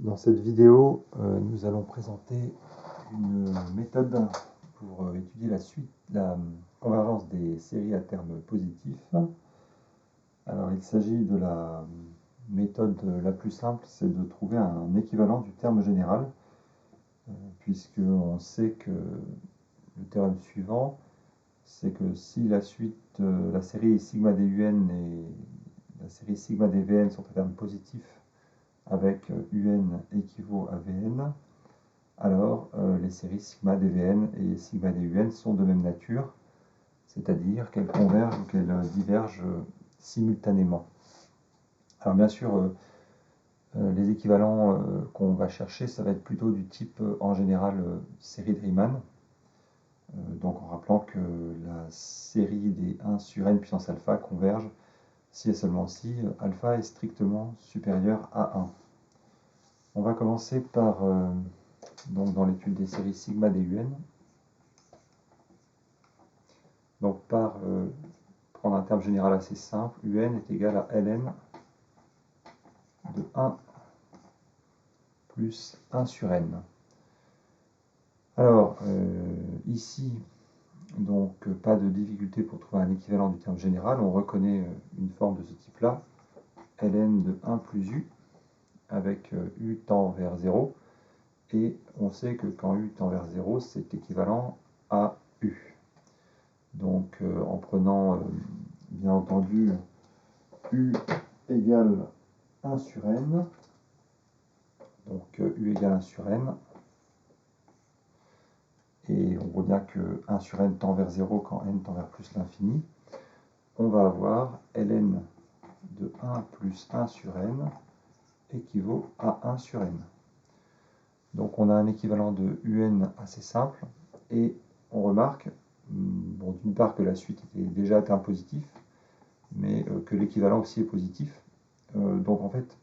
Dans cette vidéo, nous allons présenter une méthode pour étudier la convergence des séries à termes positifs. Alors, il s'agit de la méthode la plus simple, c'est de trouver un équivalent du terme général, puisqu'on sait que le théorème suivant, c'est que si la série sigma dun et la série sigma dvn sont à terme positif, avec un équivaut à vn, alors les séries sigma dvn et sigma dun sont de même nature, c'est-à-dire qu'elles convergent ou qu'elles divergent simultanément. Alors bien sûr, les équivalents qu'on va chercher, ça va être plutôt du type en général série de Riemann, donc en rappelant que la série des 1 sur n puissance alpha converge si et seulement si alpha est strictement supérieur à 1. On va commencer par, donc dans l'étude des séries sigma dun, donc par prendre un terme général assez simple, un est égal à ln de 1 plus 1 sur n. Alors, ici, donc pas de difficulté pour trouver un équivalent du terme général, on reconnaît une forme de ce type-là, ln de 1 plus u, avec u tend vers 0, et on sait que quand u tend vers 0, c'est équivalent à u. Donc en prenant bien entendu u égale 1 sur n, donc u égale 1 sur n, et on voit bien que 1 sur n tend vers 0 quand n tend vers plus l'infini, on va avoir ln de 1 plus 1 sur n équivaut à 1 sur n. Donc on a un équivalent de un assez simple, et on remarque, bon, d'une part que la suite était déjà à terme positif, mais que l'équivalent aussi est positif. Donc en fait,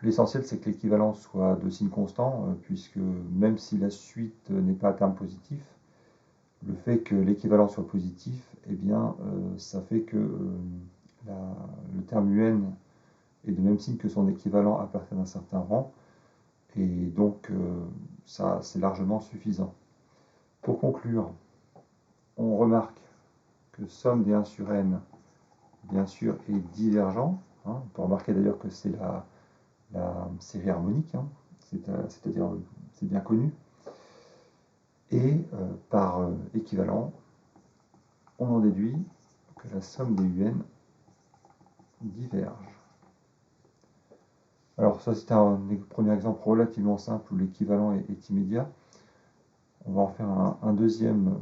l'essentiel c'est que l'équivalent soit de signe constant, puisque même si la suite n'est pas à terme positif, le fait que l'équivalent soit positif, eh bien, ça fait que le terme un est de même signe que son équivalent à partir d'un certain rang, et donc ça c'est largement suffisant. Pour conclure, on remarque que somme des 1 sur n, bien sûr, est divergent. On peut remarquer d'ailleurs que c'est la série harmonique, c'est-à-dire c'est bien connu. Et par équivalent, on en déduit que la somme des un diverge. Alors ça c'est un premier exemple relativement simple où l'équivalent est immédiat. On va en faire un deuxième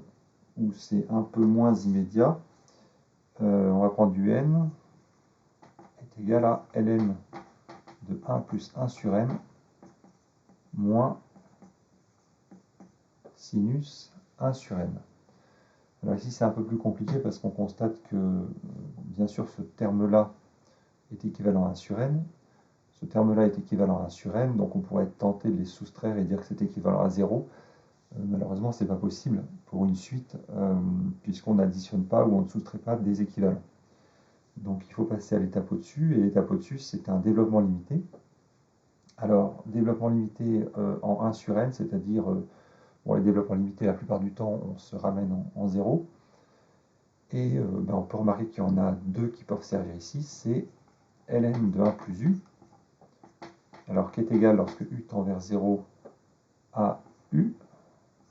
où c'est un peu moins immédiat. On va prendre un est égal à ln de 1 plus 1 sur n moins sinus 1 sur n. Alors ici c'est un peu plus compliqué parce qu'on constate que bien sûr ce terme-là est équivalent à 1 sur n, ce terme-là est équivalent à 1 sur n, donc on pourrait être tenté de les soustraire et dire que c'est équivalent à 0. Malheureusement c'est pas possible pour une suite puisqu'on n'additionne pas ou on ne soustrait pas des équivalents. Donc il faut passer à l'étape au-dessus, et l'étape au-dessus c'est un développement limité. Alors développement limité en 1 sur n, c'est-à-dire bon, les développements limités, la plupart du temps, on se ramène en 0. Et on peut remarquer qu'il y en a deux qui peuvent servir ici. C'est ln de 1 plus u, alors qui est égal, lorsque u tend vers 0, à u,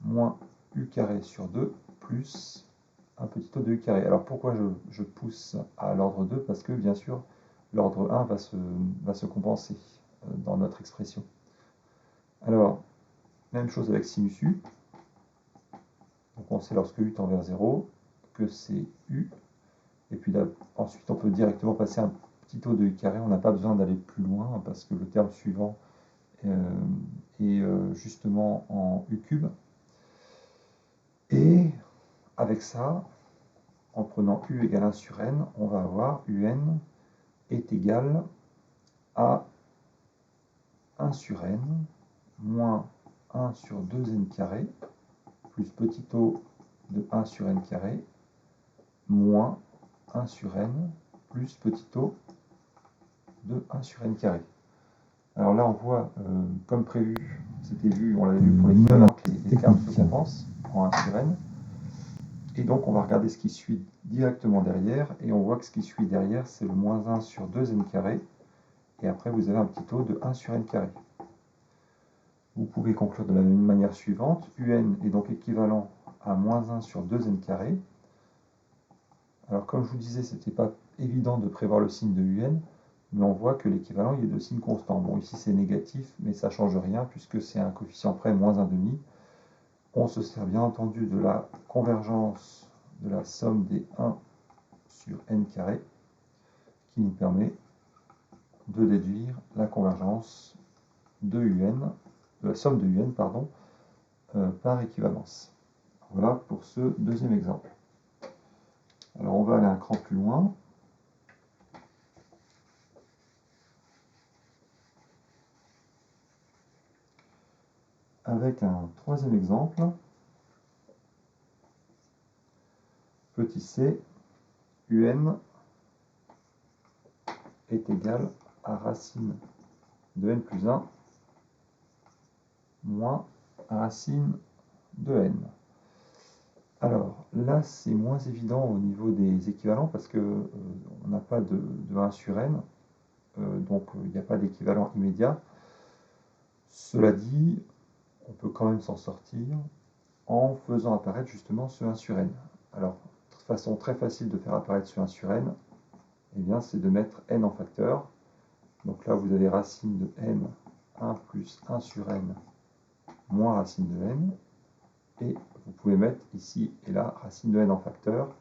moins u carré sur 2, plus un petit o de u carré. Alors pourquoi je pousse à l'ordre 2? Parce que, bien sûr, l'ordre 1 va se compenser dans notre expression. Alors, même chose avec sinus u. Donc on sait lorsque u tend vers 0 que c'est u. Et puis là, ensuite on peut directement passer un petit o de u carré. On n'a pas besoin d'aller plus loin parce que le terme suivant est justement en u cube. Et avec ça, en prenant u égale 1 sur n, on va avoir un est égal à 1 sur n moins 1 sur 2n carré plus petit o de 1 sur n carré moins 1 sur n plus petit o de 1 sur n carré. Alors là, on voit, comme prévu, c'était vu, on l'avait vu pour l'équivalent, que les termes se compensent en 1 sur n. Et donc, on va regarder ce qui suit directement derrière, et on voit que ce qui suit derrière, c'est le moins 1 sur 2n carré, et après, vous avez un petit taux de 1 sur n carré. Vous pouvez conclure de la même manière suivante, un est donc équivalent à moins 1 sur 2n carré. Alors, comme je vous disais, ce n'était pas évident de prévoir le signe de un, mais on voit que l'équivalent il est de signe constant. Bon, ici c'est négatif, mais ça ne change rien, puisque c'est un coefficient près moins 1,5. On se sert bien entendu de la convergence de la somme des 1 sur n carré, qui nous permet de déduire la convergence de un, de la somme de un, pardon, par équivalence. Voilà pour ce deuxième exemple. Alors on va aller un cran plus loin. Avec un troisième exemple, petit c, un est égal à racine de n plus 1 moins racine de n. Alors là, c'est moins évident au niveau des équivalents parce qu'on n'a pas de 1 sur n, donc il n'y a pas d'équivalent immédiat. Cela dit, on peut quand même s'en sortir en faisant apparaître justement ce 1 sur n. Alors, de façon très facile de faire apparaître ce 1 sur n, eh bien, c'est de mettre n en facteur. Donc là, vous avez racine de n, 1 plus 1 sur n, moins racine de n. Et vous pouvez mettre ici et là racine de n en facteur.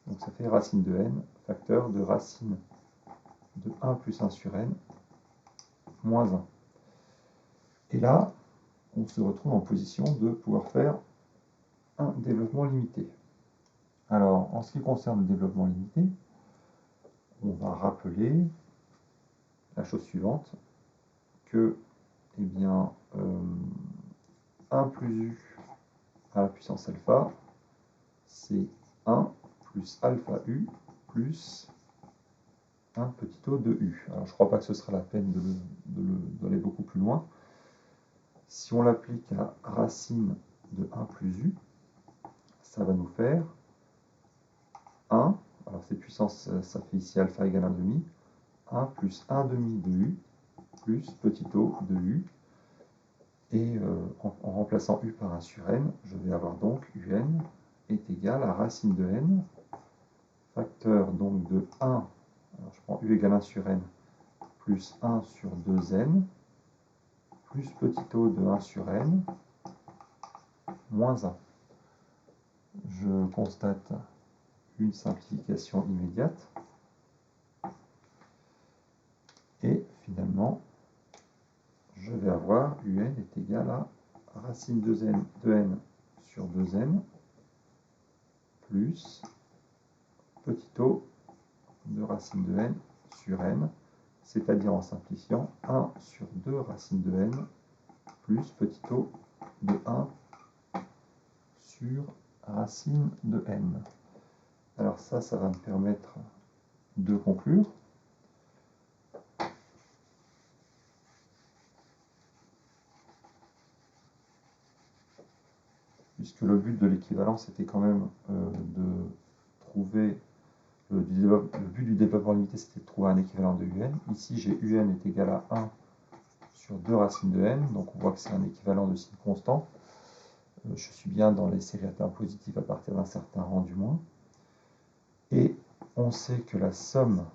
Donc ça fait racine de n, facteur de racine de 1 plus 1 sur n, moins 1. Et là, on se retrouve en position de pouvoir faire un développement limité. Alors, en ce qui concerne le développement limité, on va rappeler la chose suivante, que, eh bien, 1 plus u à la puissance alpha, c'est 1 plus alpha u plus un petit o de u. Alors, je ne crois pas que ce sera la peine d'aller beaucoup plus loin. Si on l'applique à racine de 1 plus u, ça va nous faire 1, alors c'est puissance, ça fait ici alpha égale 1,5, 1 plus 1,5 de u plus petit o de u. Et en remplaçant u par 1 sur n, je vais avoir donc un est égal à racine de n, facteur donc de 1, alors je prends u égale 1 sur n, plus 1 sur 2n, plus petit o de 1 sur n, moins 1. Je constate une simplification immédiate. Et finalement, je vais avoir un est égal à racine de n sur 2n plus petit o de racine de n sur n, c'est-à-dire en simplifiant 1 sur 2 racine de n plus petit o de 1 sur racine de n. Alors ça va me permettre de conclure. Puisque le but de l'équivalence était quand même de trouver, le but du développement limité, c'était de trouver un équivalent de un. Ici, j'ai un est égal à 1 sur 2 racines de n, donc on voit que c'est un équivalent de signe constant. Je suis bien dans les séries à termes positifs à partir d'un certain rang du moins. Et on sait que la somme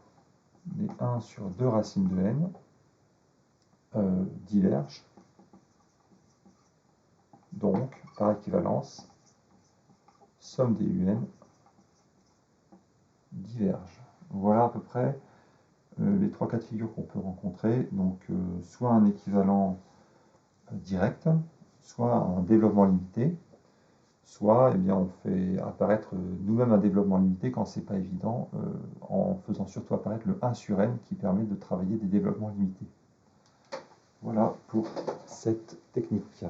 des 1 sur 2 racines de n diverge. Donc, par équivalence, somme des un diverge. Voilà à peu près les trois cas de figure qu'on peut rencontrer. Donc, soit un équivalent direct, soit un développement limité, soit eh bien, on fait apparaître nous-mêmes un développement limité quand c'est pas évident, en faisant surtout apparaître le 1 sur n qui permet de travailler des développements limités. Voilà pour cette technique.